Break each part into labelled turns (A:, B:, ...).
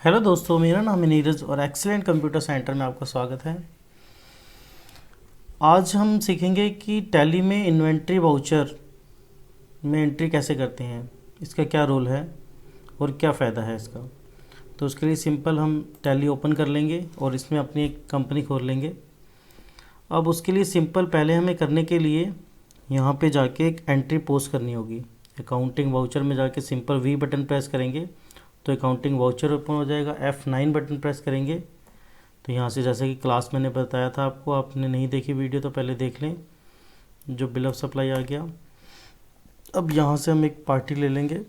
A: Hello दोस्तों, मेरा नाम है नीरज और एक्सीलेंट कंप्यूटर सेंटर में आपका स्वागत है। आज हम सीखेंगे कि टैली में इन्वेंट्री वाउचर में एंट्री कैसे करते हैं, इसका क्या रोल है और क्या फ़ायदा है इसका। तो उसके लिए सिंपल हम टैली ओपन कर लेंगे और इसमें अपनी एक कंपनी खोल लेंगे। अब उसके लिए सिंपल पहले हमें करने के लिए यहाँ पे जाके एक एंट्री पोस्ट करनी होगी। अकाउंटिंग वाउचर में जाके सिंपल वी बटन प्रेस करेंगे तो अकाउंटिंग वाउचर ओपन हो जाएगा। F9 बटन प्रेस करेंगे तो यहाँ से, जैसे कि क्लास मैंने बताया था आपको, आपने नहीं देखी वीडियो तो पहले देख लें, जो बिल ऑफ सप्लाई आ गया। अब यहाँ से हम एक पार्टी ले लेंगे।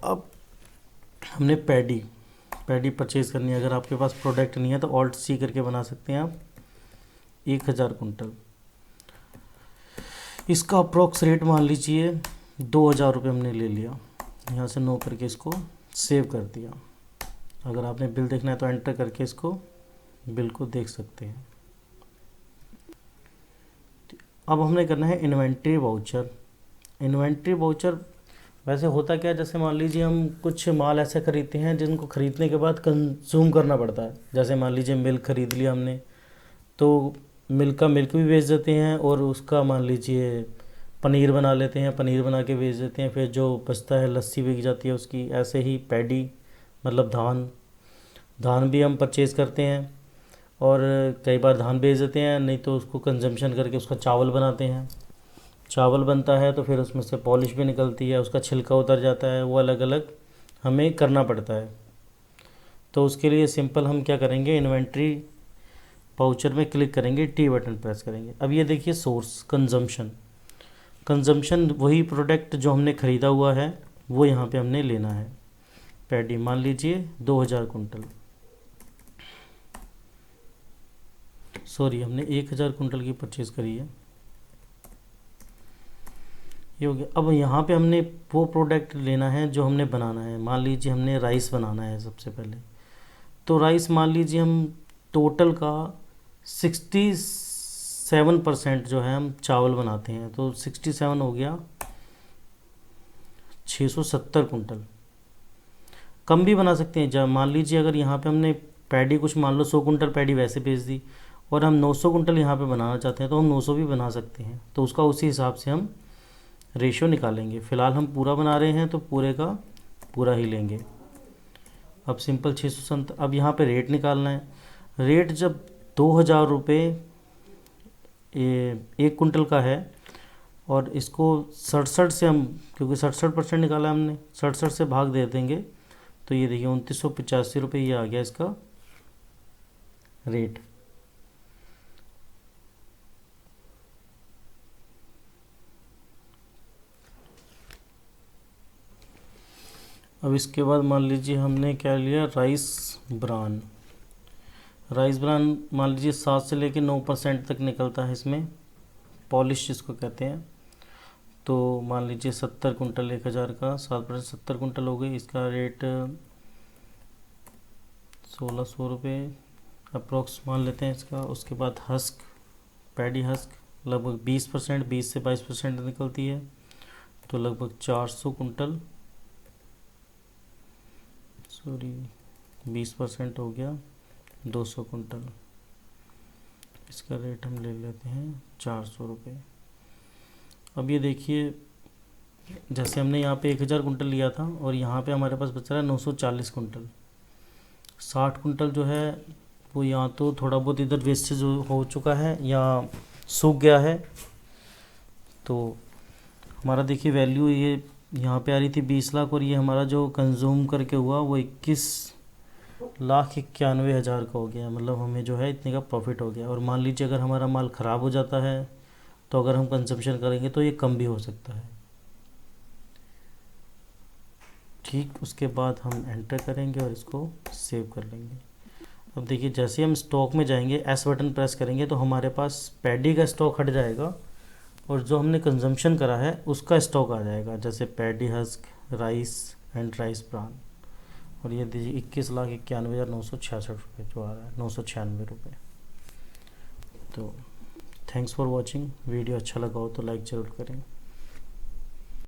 A: अब हमने पैडी परचेज़ करनी है। अगर आपके पास प्रोडक्ट नहीं है तो ऑल्ट सी करके बना सकते हैं आप। 1000 कुंटल, इसका अप्रोक्स रेट मान लीजिए 2000 रुपये हमने ले लिया। यहाँ से नो करके इसको सेव कर दिया। अगर आपने बिल देखना है तो एंटर करके इसको बिल को देख सकते हैं। अब हमने करना है इन्वेंट्री वाउचर। इन्वेंट्री वाउचर वैसे होता क्या है, जैसे मान लीजिए हम कुछ माल ऐसे खरीदते हैं जिनको ख़रीदने के बाद कंज्यूम करना पड़ता है। जैसे मान लीजिए मिल्क खरीद लिया हमने, तो मिल्क भी बेच देते हैं और उसका मान लीजिए पनीर बना लेते हैं, पनीर बना के बेच देते हैं। फिर जो बचता है लस्सी बिक जाती है उसकी। ऐसे ही पैडी मतलब धान भी हम परचेज़ करते हैं और कई बार धान बेच देते हैं, नहीं तो उसको कंजम्पशन करके उसका चावल बनाते हैं। चावल बनता है तो फिर उसमें से पॉलिश भी निकलती है, उसका छिलका उतर जाता है, वो अलग अलग हमें करना पड़ता है। तो उसके लिए सिंपल हम क्या करेंगे, इन्वेंट्री वाउचर में क्लिक करेंगे, टी बटन प्रेस करेंगे। अब ये देखिए सोर्स कंजम्पशन वही प्रोडक्ट जो हमने ख़रीदा हुआ है वो यहाँ पे हमने लेना है। पैडी मान लीजिए 2000 कुंटल, सॉरी हमने 1000 कुंटल की परचेज़ करी है, ये हो गया। अब यहाँ पे हमने वो प्रोडक्ट लेना है जो हमने बनाना है। मान लीजिए हमने राइस बनाना है सबसे पहले, तो राइस मान लीजिए हम टोटल का 67% जो है हम चावल बनाते हैं, तो 67 हो गया 670 कुंटल। कम भी बना सकते हैं। जब मान लीजिए अगर यहाँ पे हमने पैडी कुछ मान लो 100 कुंटल पैडी वैसे बेच दी और हम 900 कुंटल यहाँ पे बनाना चाहते हैं तो हम 900 भी बना सकते हैं। तो उसका उसी हिसाब से हम रेशियो निकालेंगे। फ़िलहाल हम पूरा बना रहे हैं तो पूरे का पूरा ही लेंगे। अब सिंपल 670। अब यहाँ पे रेट निकालना है। रेट जब 2000 रुपये 1 कुंटल का है और इसको 67 से हम, क्योंकि 67% निकाला हमने, 67 से भाग दे देंगे तो ये देखिए 2985 रुपये ये आ गया इसका रेट। अब इसके बाद मान लीजिए हमने क्या लिया, राइस ब्रान मान लीजिए 7 से लेकर 9% तक निकलता है इसमें, पॉलिश जिसको कहते हैं। तो मान लीजिए 70 कुंटल 1000 का 7% 70 कुंटल हो गई। इसका रेट 1600 रुपये अप्रोक्स मान लेते हैं इसका। उसके बाद पैडी हस्क लगभग 20%, 20 से 22% निकलती है, तो लगभग 400 कुंटल, सॉरी 20% हो गया 200 कुंटल। इसका रेट हम ले लेते हैं 400 रुपये। अब ये देखिए, जैसे हमने यहाँ पे 1000 कुंटल लिया था और यहाँ पे हमारे पास बच रहा है 940 कुंटल। 60 कुंटल जो है वो या तो थोड़ा बहुत इधर वेस्टेज हो चुका है या सूख गया है। तो हमारा देखिए वैल्यू ये यहाँ पे आ रही थी 20 लाख और ये हमारा जो कंज्यूम करके हुआ वो 21,91,000 का हो गया। मतलब हमें जो है इतने का प्रॉफिट हो गया। और मान लीजिए अगर हमारा माल ख़राब हो जाता है तो अगर हम कंजप्शन करेंगे तो ये कम भी हो सकता है। ठीक, उसके बाद हम एंटर करेंगे और इसको सेव कर लेंगे। अब देखिए जैसे हम स्टॉक में जाएंगे, एस बटन प्रेस करेंगे तो हमारे पास पैडी का स्टॉक हट जाएगा और जो हमने कंजम्पशन करा है उसका स्टॉक आ जाएगा, जैसे paddy husk, rice and rice bran. और ये दीजिए 21,91,966 रुपये जो आ रहा है, 996 रुपये। तो थैंक्स फॉर वॉचिंग। वीडियो अच्छा लगा हो तो लाइक ज़रूर करें।